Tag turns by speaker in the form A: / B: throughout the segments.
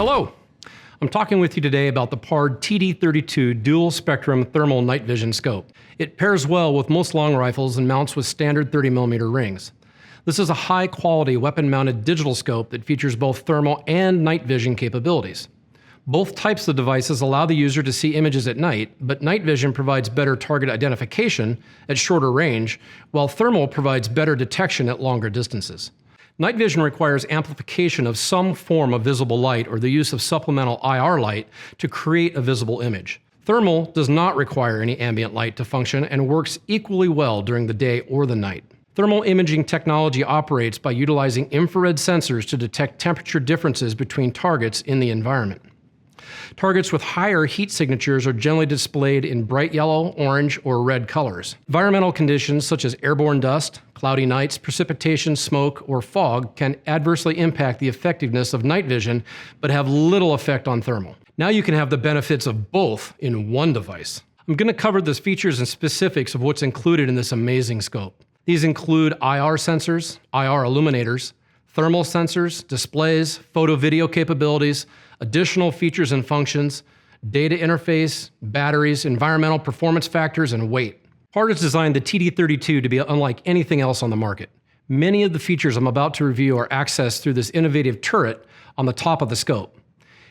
A: Hello, I'm talking with you today about the PARD TD32 dual spectrum thermal night vision scope. It pairs well with most long rifles and mounts with standard 30mm rings. This is a high quality weapon mounted digital scope that features both thermal and night vision capabilities. Both types of devices allow the user to see images at night, but night vision provides better target identification at shorter range, while thermal provides better detection at longer distances. Night vision requires amplification of some form of visible light or the use of supplemental IR light to create a visible image. Thermal does not require any ambient light to function and works equally well during the day or the night. Thermal imaging technology operates by utilizing infrared sensors to detect temperature differences between targets in the environment. Targets with higher heat signatures are generally displayed in bright yellow, orange, or red colors. Environmental conditions such as airborne dust, cloudy nights, precipitation, smoke, or fog can adversely impact the effectiveness of night vision, but have little effect on thermal. Now you can have the benefits of both in one device. I'm going to cover the features and specifics of what's included in this amazing scope. These include IR sensors, IR illuminators, thermal sensors, displays, photo-video capabilities, additional features and functions, data interface, batteries, environmental performance factors, and weight. PARD has designed the TD32 to be unlike anything else on the market. Many of the features I'm about to review are accessed through this innovative turret on the top of the scope.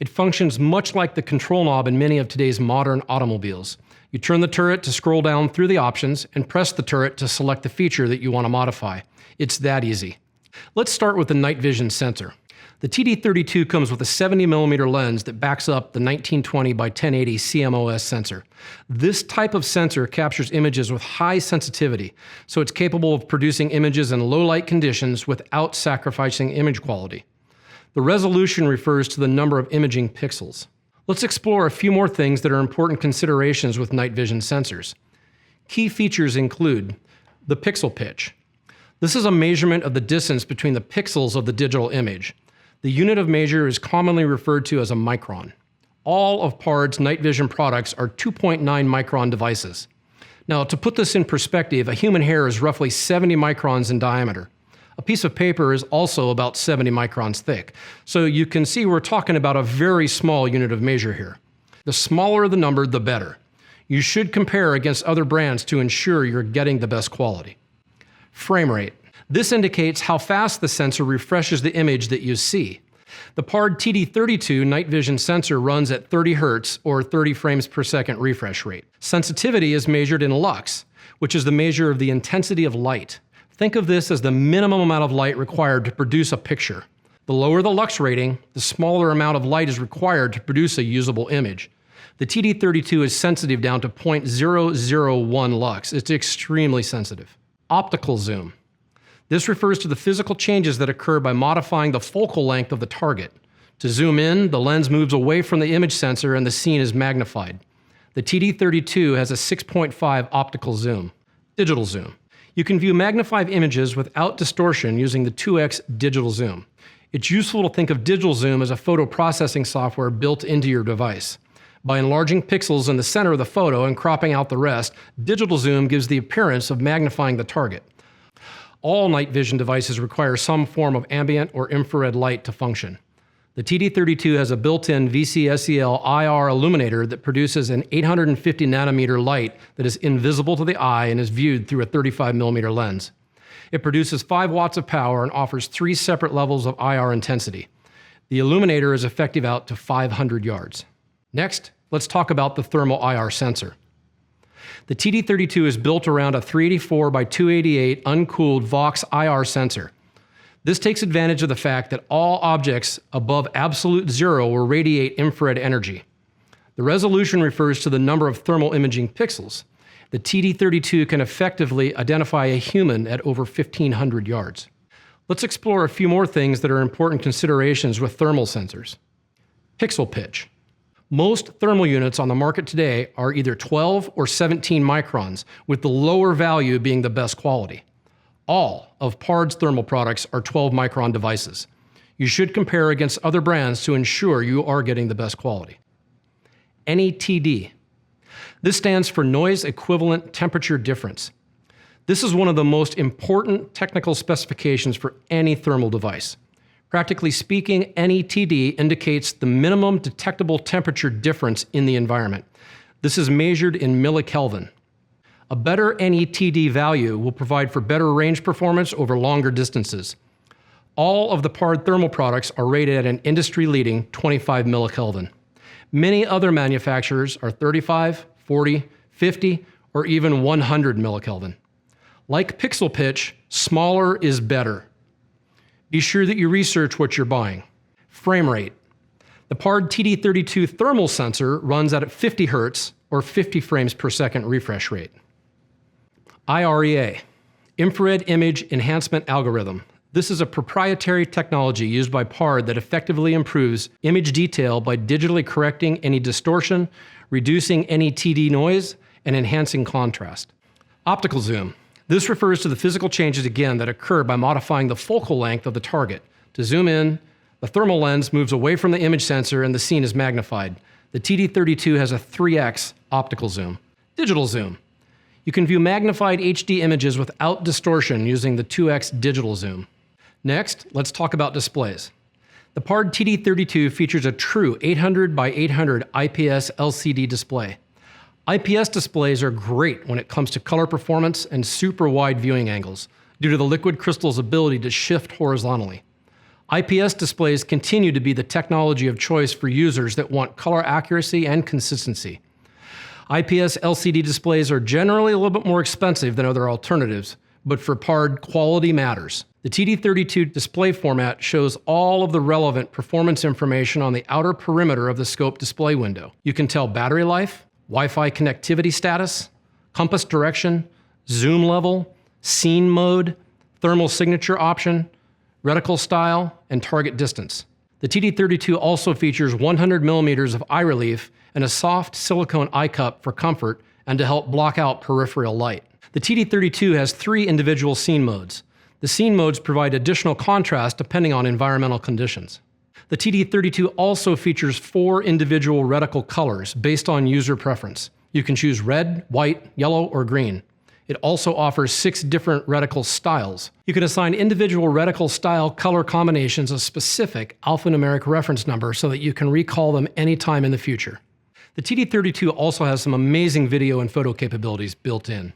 A: It functions much like the control knob in many of today's modern automobiles. You turn the turret to scroll down through the options and press the turret to select the feature that you want to modify. It's that easy. Let's start with the night vision sensor. The TD32 comes with a 70mm lens that backs up the 1920 by 1080 CMOS sensor. This type of sensor captures images with high sensitivity, so it's capable of producing images in low light conditions without sacrificing image quality. The resolution refers to the number of imaging pixels. Let's explore a few more things that are important considerations with night vision sensors. Key features include the pixel pitch. This is a measurement of the distance between the pixels of the digital image. The unit of measure is commonly referred to as a micron. All of PARD's night vision products are 2.9 micron devices. Now, to put this in perspective, a human hair is roughly 70 microns in diameter. A piece of paper is also about 70 microns thick. So you can see we're talking about a very small unit of measure here. The smaller the number, the better. You should compare against other brands to ensure you're getting the best quality. Frame rate. This indicates how fast the sensor refreshes the image that you see. The PARD TD32 night vision sensor runs at 30 Hz or 30 frames per second refresh rate. Sensitivity is measured in lux, which is the measure of the intensity of light. Think of this as the minimum amount of light required to produce a picture. The lower the lux rating, the smaller amount of light is required to produce a usable image. The TD32 is sensitive down to 0.001 lux. It's extremely sensitive. Optical zoom. This refers to the physical changes that occur by modifying the focal length of the target. To zoom in, the lens moves away from the image sensor and the scene is magnified. The TD32 has a 6.5 optical zoom. Digital zoom. You can view magnified images without distortion using the 2x digital zoom. It's useful to think of digital zoom as a photo processing software built into your device. By enlarging pixels in the center of the photo and cropping out the rest, digital zoom gives the appearance of magnifying the target. All night vision devices require some form of ambient or infrared light to function. The TD32 has a built-in VCSEL IR illuminator that produces an 850 nanometer light that is invisible to the eye and is viewed through a 35mm lens. It produces 5 watts of power and offers 3 separate levels of IR intensity. The illuminator is effective out to 500 yards. Next, let's talk about the thermal IR sensor. The TD32 is built around a 384 by 288 uncooled Vox IR sensor. This takes advantage of the fact that all objects above absolute zero will radiate infrared energy. The resolution refers to the number of thermal imaging pixels. The TD32 can effectively identify a human at over 1,500 yards. Let's explore a few more things that are important considerations with thermal sensors. Pixel pitch. Most thermal units on the market today are either 12 or 17 microns, with the lower value being the best quality. All of PARD's thermal products are 12 micron devices. You should compare against other brands to ensure you are getting the best quality. NETD. This stands for Noise Equivalent Temperature Difference. This is one of the most important technical specifications for any thermal device. Practically speaking, any TD indicates the minimum detectable temperature difference in the environment. This is measured in millikelvin. A better NETD value will provide for better range performance over longer distances. All of the PARD thermal products are rated at an industry-leading 25 millikelvin. Many other manufacturers are 35, 40, 50, or even 100 millikelvin. Like pixel pitch, smaller is better. Be sure that you research what you're buying. Frame rate. The PARD TD32 thermal sensor runs at 50 Hz or 50 frames per second refresh rate. IREA, Infrared Image Enhancement Algorithm. This is a proprietary technology used by PARD that effectively improves image detail by digitally correcting any distortion, reducing any TD noise, and enhancing contrast. Optical zoom. This refers to the physical changes again that occur by modifying the focal length of the target. To zoom in, the thermal lens moves away from the image sensor and the scene is magnified. The TD32 has a 3x optical zoom. Digital zoom. You can view magnified HD images without distortion using the 2x digital zoom. Next, let's talk about displays. The PARD TD32 features a true 800 by 800 IPS LCD display. IPS displays are great when it comes to color performance and super wide viewing angles due to the liquid crystal's ability to shift horizontally. IPS displays continue to be the technology of choice for users that want color accuracy and consistency. IPS LCD displays are generally a little bit more expensive than other alternatives, but for PARD, quality matters. The TD32 display format shows all of the relevant performance information on the outer perimeter of the scope display window. You can tell battery life, Wi-Fi connectivity status, compass direction, zoom level, scene mode, thermal signature option, reticle style, and target distance. The TD32 also features 100 millimeters of eye relief and a soft silicone eye cup for comfort and to help block out peripheral light. The TD32 has 3 individual scene modes. The scene modes provide additional contrast depending on environmental conditions. The TD32 also features 4 individual reticle colors based on user preference. You can choose red, white, yellow, or green. It also offers 6 different reticle styles. You can assign individual reticle style color combinations a specific alphanumeric reference number so that you can recall them anytime in the future. The TD32 also has some amazing video and photo capabilities built in.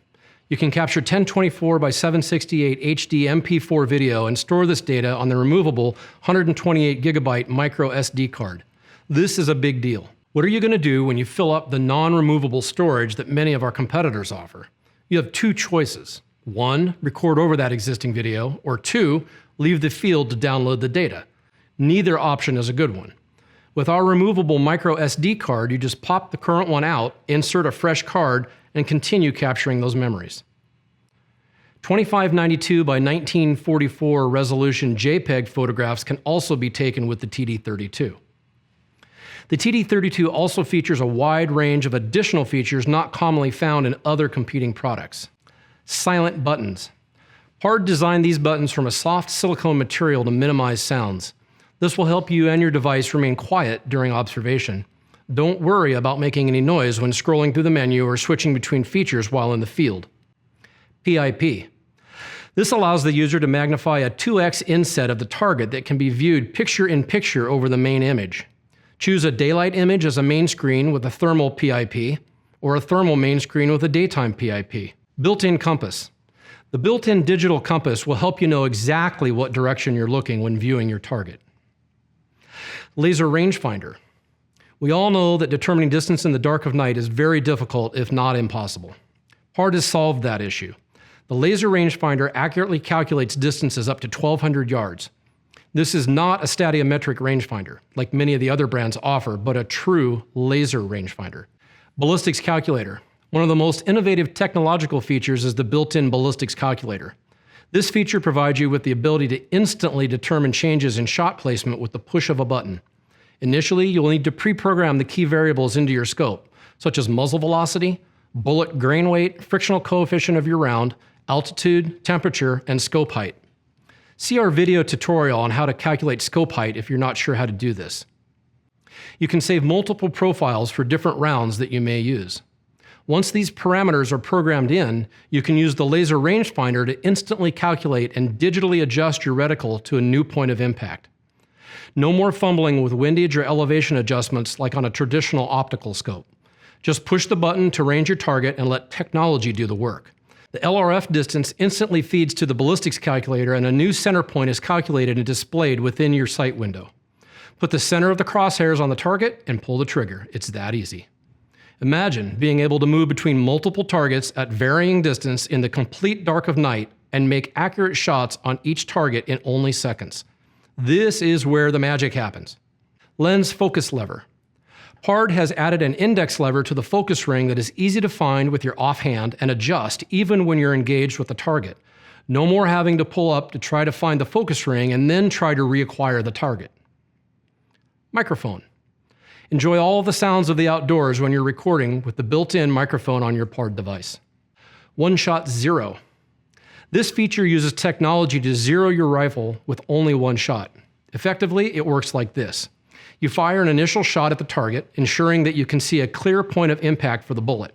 A: You can capture 1024 by 768 HD MP4 video and store this data on the removable 128 gigabyte micro SD card. This is a big deal. What are you going to do when you fill up the non-removable storage that many of our competitors offer? You have 2 choices. 1, record over that existing video, or 2, leave the field to download the data. Neither option is a good one. With our removable micro SD card, you just pop the current one out, insert a fresh card, and continue capturing those memories. 2592 by 1944 resolution JPEG photographs can also be taken with the TD32. The TD32 also features a wide range of additional features not commonly found in other competing products. Silent buttons. PARD designed these buttons from a soft silicone material to minimize sounds. This will help you and your device remain quiet during observation. Don't worry about making any noise when scrolling through the menu or switching between features while in the field. PIP. This allows the user to magnify a 2x inset of the target that can be viewed picture-in-picture over the main image. Choose a daylight image as a main screen with a thermal PIP, or a thermal main screen with a daytime PIP. Built-in compass. The built-in digital compass will help you know exactly what direction you're looking when viewing your target. Laser rangefinder. We all know that determining distance in the dark of night is very difficult, if not impossible. PARD has solved that issue. The laser rangefinder accurately calculates distances up to 1,200 yards. This is not a stadiometric rangefinder, like many of the other brands offer, but a true laser rangefinder. Ballistics calculator. One of the most innovative technological features is the built-in ballistics calculator. This feature provides you with the ability to instantly determine changes in shot placement with the push of a button. Initially, you'll need to pre-program the key variables into your scope, such as muzzle velocity, bullet grain weight, frictional coefficient of your round, altitude, temperature, and scope height. See our video tutorial on how to calculate scope height if you're not sure how to do this. You can save multiple profiles for different rounds that you may use. Once these parameters are programmed in, you can use the laser rangefinder to instantly calculate and digitally adjust your reticle to a new point of impact. No more fumbling with windage or elevation adjustments like on a traditional optical scope. Just push the button to range your target and let technology do the work. The LRF distance instantly feeds to the ballistics calculator, and a new center point is calculated and displayed within your sight window. Put the center of the crosshairs on the target and pull the trigger. It's that easy. Imagine being able to move between multiple targets at varying distance in the complete dark of night and make accurate shots on each target in only seconds. This is where the magic happens. Lens focus lever. PARD has added an index lever to the focus ring that is easy to find with your offhand and adjust even when you're engaged with the target. No more having to pull up to try to find the focus ring and then try to reacquire the target. Microphone. Enjoy all the sounds of the outdoors when you're recording with the built-in microphone on your PARD device. One-shot zero. This feature uses technology to zero your rifle with only one shot. Effectively, it works like this. You fire an initial shot at the target, ensuring that you can see a clear point of impact for the bullet.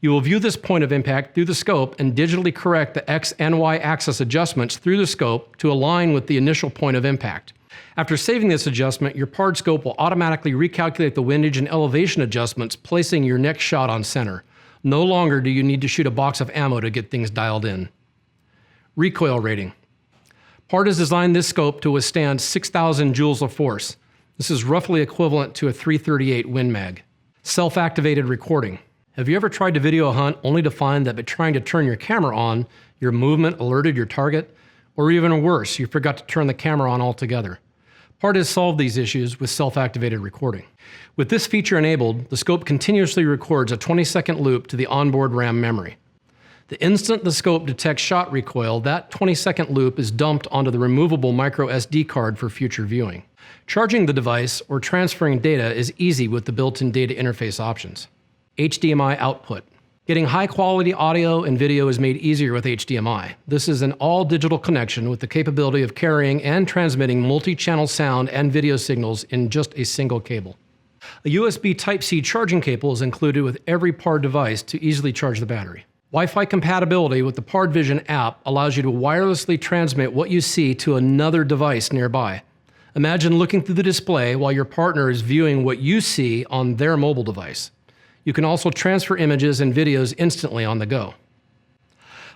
A: You will view this point of impact through the scope and digitally correct the X and Y axis adjustments through the scope to align with the initial point of impact. After saving this adjustment, your PARD scope will automatically recalculate the windage and elevation adjustments, placing your next shot on center. No longer do you need to shoot a box of ammo to get things dialed in. Recoil rating. PARD has designed this scope to withstand 6,000 joules of force. This is roughly equivalent to a .338 Win Mag. Self-activated recording. Have you ever tried to video a hunt only to find that by trying to turn your camera on, your movement alerted your target? Or even worse, you forgot to turn the camera on altogether? PARD has solved these issues with self-activated recording. With this feature enabled, the scope continuously records a 20-second loop to the onboard RAM memory. The instant the scope detects shot recoil, that 20-second loop is dumped onto the removable micro SD card for future viewing. Charging the device or transferring data is easy with the built-in data interface options. HDMI output. Getting high-quality audio and video is made easier with HDMI. This is an all-digital connection with the capability of carrying and transmitting multi-channel sound and video signals in just a single cable. A USB Type-C charging cable is included with every PARD device to easily charge the battery. Wi-Fi compatibility with the PARD Vision app allows you to wirelessly transmit what you see to another device nearby. Imagine looking through the display while your partner is viewing what you see on their mobile device. You can also transfer images and videos instantly on the go.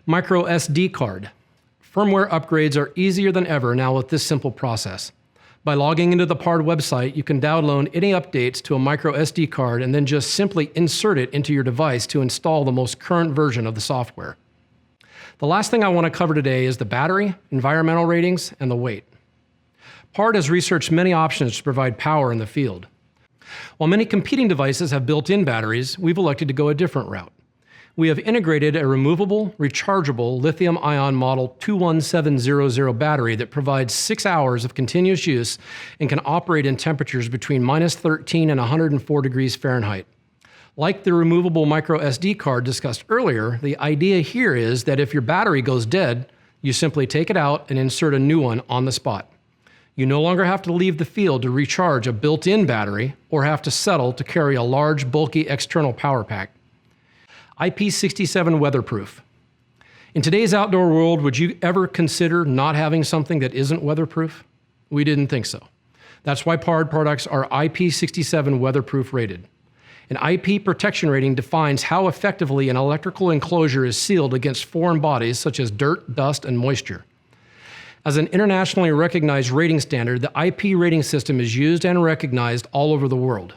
A: Micro SD card. Firmware upgrades are easier than ever now with this simple process. By logging into the PARD website, you can download any updates to a micro SD card and then just simply insert it into your device to install the most current version of the software. The last thing I want to cover today is the battery, environmental ratings, and the weight. PARD has researched many options to provide power in the field. While many competing devices have built-in batteries, we've elected to go a different route. We have integrated a removable, rechargeable lithium-ion model 21700 battery that provides 6 hours of continuous use and can operate in temperatures between -13 and 104 degrees Fahrenheit. Like the removable micro SD card discussed earlier, the idea here is that if your battery goes dead, you simply take it out and insert a new one on the spot. You no longer have to leave the field to recharge a built-in battery or have to settle to carry a large, bulky external power pack. IP67 weatherproof. In today's outdoor world, would you ever consider not having something that isn't weatherproof? We didn't think so. That's why PARD products are IP67 weatherproof rated. An IP protection rating defines how effectively an electrical enclosure is sealed against foreign bodies such as dirt, dust, and moisture. As an internationally recognized rating standard, the IP rating system is used and recognized all over the world.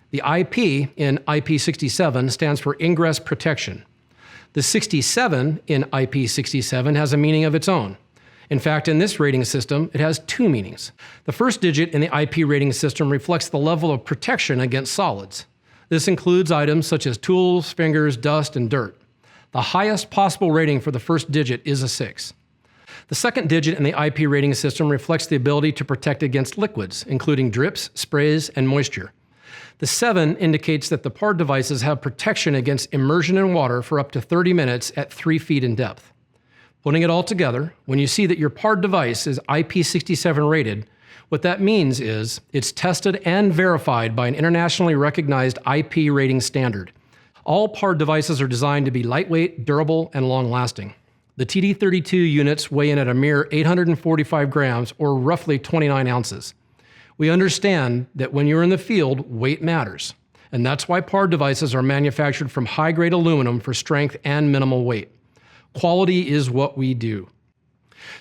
A: The IP in IP67 stands for ingress protection. The 67 in IP67 has a meaning of its own. In fact, in this rating system, it has two meanings. The first digit in the IP rating system reflects the level of protection against solids. This includes items such as tools, fingers, dust, and dirt. The highest possible rating for the first digit is a 6. The second digit in the IP rating system reflects the ability to protect against liquids, including drips, sprays, and moisture. The 7 indicates that the PARD devices have protection against immersion in water for up to 30 minutes at 3 feet in depth. Putting it all together, when you see that your PARD device is IP67 rated, what that means is it's tested and verified by an internationally recognized IP rating standard. All PARD devices are designed to be lightweight, durable, and long-lasting. The TD32 units weigh in at a mere 845 grams, or roughly 29 ounces. We understand that when you're in the field, weight matters. And that's why PARD devices are manufactured from high-grade aluminum for strength and minimal weight. Quality is what we do.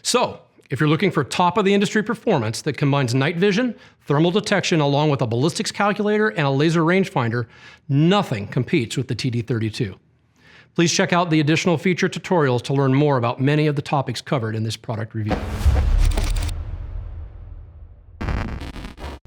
A: So, if you're looking for top-of-the-industry performance that combines night vision, thermal detection, along with a ballistics calculator and a laser rangefinder, nothing competes with the TD32. Please check out the additional feature tutorials to learn more about many of the topics covered in this product review.